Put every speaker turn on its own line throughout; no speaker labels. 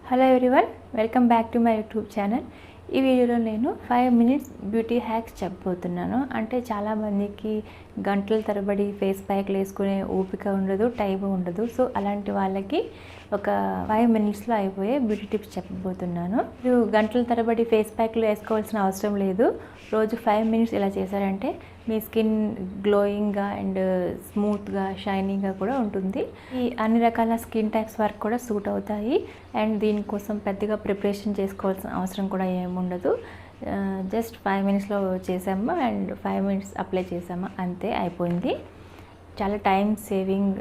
Hello everyone, welcome back to my YouTube channel. ఈ వీడియోలో నేను 5 మినిట్స్ బ్యూటీ హ్యాక్స్ చెప్పబోతున్నాను. అంటే చాలామందికి గంటల తరబడి ఫేస్ ప్యాక్లు వేసుకునే ఓపిక ఉండదు, టైం ఉండదు. సో అలాంటి వాళ్ళకి ఒక 5 మినిట్స్లో అయిపోయే బ్యూటీ టిప్స్ చెప్పబోతున్నాను. మీరు గంటల తరబడి ఫేస్ ప్యాక్లు వేసుకోవాల్సిన అవసరం లేదు. రోజు 5 మినిట్స్ ఇలా చేశారంటే మీ స్కిన్ గ్లోయింగ్గా అండ్ స్మూత్గా షైనింగ్గా కూడా ఉంటుంది. ఈ అన్ని రకాల స్కిన్ టైప్స్ వరకు కూడా సూట్ అవుతాయి. అండ్ దీనికోసం పెద్దగా ప్రిపరేషన్ చేసుకోవాల్సిన అవసరం కూడా ఏముండదు. జస్ట్ 5 మినిట్స్లో చేసామా అండ్ 5 మినిట్స్ అప్లై చేసామా, అంతే, అయిపోయింది. చాలా టైం సేవింగ్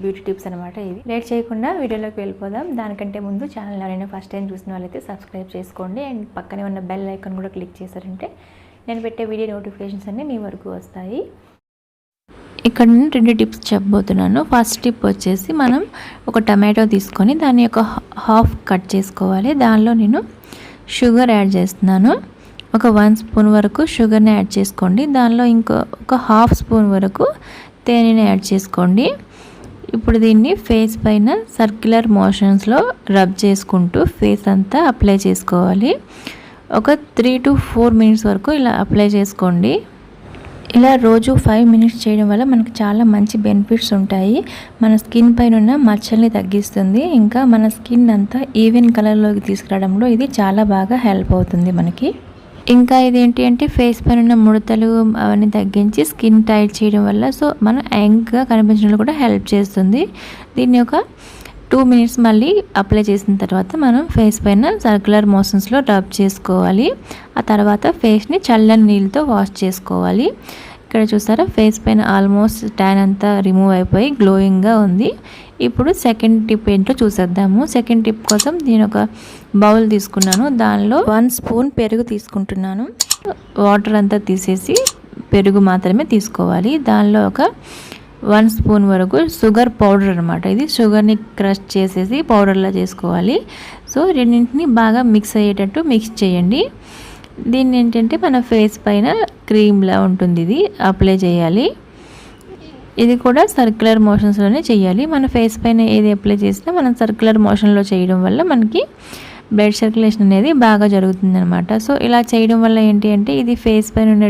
బ్యూటీ టిప్స్ అనమాట ఇవి. లేట్ చేయకుండా వీడియోలోకి వెళ్ళిపోదాం. దానికంటే ముందు ఛానల్ ఎవరైనా ఫస్ట్ టైం చూసిన వాళ్ళైతే సబ్స్క్రైబ్ చేసుకోండి. అండ్ పక్కనే ఉన్న బెల్ ఐకాన్ కూడా క్లిక్ చేశారంటే నేను పెట్టే వీడియో నోటిఫికేషన్స్ అన్నీ మీ వరకు వస్తాయి. ఇక్కడ నేను 2 టిప్స్ చెప్పబోతున్నాను. ఫస్ట్ టిప్ వచ్చేసి, మనం ఒక టమాటో తీసుకొని దాన్ని ఒక హాఫ్ కట్ చేసుకోవాలి. దానిలో నేను షుగర్ యాడ్ చేస్తున్నాను. ఒక 1 స్పూన్ వరకు షుగర్ని యాడ్ చేసుకోండి. దానిలో ఒక హాఫ్ స్పూన్ వరకు తేనెని యాడ్ చేసుకోండి. ఇప్పుడు దీన్ని ఫేస్ పైన సర్క్యులర్ మోషన్స్లో రబ్ చేసుకుంటూ ఫేస్ అంతా అప్లై చేసుకోవాలి. ఒక 3 to 4 మినిట్స్ వరకు ఇలా అప్లై చేసుకోండి. ఇలా రోజు 5 మినిట్స్ చేయడం వల్ల మనకు చాలా మంచి బెనిఫిట్స్ ఉంటాయి. మన స్కిన్ పైన ఉన్న మచ్చల్ని తగ్గిస్తుంది. ఇంకా మన స్కిన్ అంతా ఈవెన్ కలర్లోకి తీసుకురావడంలో ఇది చాలా బాగా హెల్ప్ అవుతుంది మనకి. ఇంకా ఇదేంటి అంటే ఫేస్ పైన ఉన్న ముడతలు అవన్నీ తగ్గించి స్కిన్ టైట్ చేయడం వల్ల మనం యంగ్గా కనిపించడంలో కూడా హెల్ప్ చేస్తుంది. దీన్ని ఒక 2 మినిట్స్ మళ్ళీ అప్లై చేసిన తర్వాత మనం ఫేస్ పైన సర్క్యులర్ మోషన్స్లో రబ్ చేసుకోవాలి. ఆ తర్వాత ఫేస్ని చల్లని నీళ్ళతో వాష్ చేసుకోవాలి. ఇక్కడ చూసారా, ఫేస్ పైన ఆల్మోస్ట్ ట్యాన్ అంతా రిమూవ్ అయిపోయి గ్లోయింగ్గా ఉంది. ఇప్పుడు సెకండ్ టిప్ ఏంటో చూసేద్దాము. సెకండ్ టిప్ కోసం నేను ఒక బౌల్ తీసుకున్నాను. దానిలో 1 స్పూన్ పెరుగు తీసుకుంటున్నాను. వాటర్ అంతా తీసేసి పెరుగు మాత్రమే తీసుకోవాలి. దానిలో ఒక 1 స్పూన్ వరకు షుగర్ పౌడర్ అనమాట. ఇది షుగర్ని క్రష్ చేసేసి పౌడర్లా చేసుకోవాలి. సో రెండింటిని బాగా మిక్స్ అయ్యేటట్టు మిక్స్ చేయండి. దీన్ని ఏంటంటే మన ఫేస్ పైన క్రీమ్లా ఉంటుంది, ఇది అప్లై చేయాలి. ఇది కూడా సర్క్యులర్ మోషన్స్లోనే చేయాలి. మన ఫేస్ పైన ఏది అప్లై చేసినా మనం సర్క్యులర్ మోషన్లో చేయడం వల్ల మనకి బ్లడ్ సర్క్యులేషన్ అనేది బాగా జరుగుతుంది అనమాట. సో ఇలా చేయడం వల్ల ఏంటి అంటే ఇది ఫేస్ పైన ఉన్న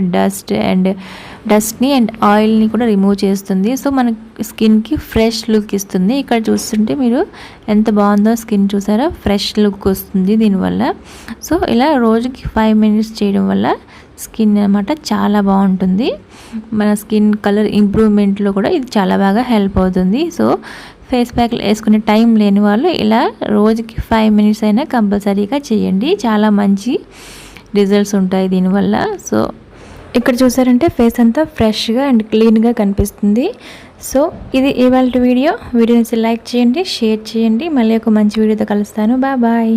డస్ట్ని అండ్ ఆయిల్ని కూడా రిమూవ్ చేస్తుంది. సో మన స్కిన్కి ఫ్రెష్ లుక్ ఇస్తుంది. ఇక్కడ చూస్తుంటే మీరు ఎంత బాగుందో స్కిన్, చూసారా, ఫ్రెష్ లుక్ వస్తుంది దీనివల్ల. సో ఇలా రోజుకి 5 మినిట్స్ చేయడం వల్ల స్కిన్ అనమాట చాలా బాగుంటుంది. మన స్కిన్ కలర్ ఇంప్రూవ్మెంట్లో కూడా ఇది చాలా బాగా హెల్ప్ అవుతుంది. సో ఫేస్ ప్యాక్లు వేసుకునే టైం లేని వాళ్ళు ఇలా రోజుకి 5 మినిట్స్ అయినా కంపల్సరీగా చేయండి. చాలా మంచి రిజల్ట్స్ ఉంటాయి దీనివల్ల. సో ఇక్కడ చూసారంటే ఫేస్ అంతా ఫ్రెష్గా అండ్ క్లీన్గా కనిపిస్తుంది. సో ఇది ఇవాళ వీడియోని లైక్ చేయండి, షేర్ చేయండి. మళ్ళీ ఒక మంచి వీడియోతో కలుస్తాను. బాయ్.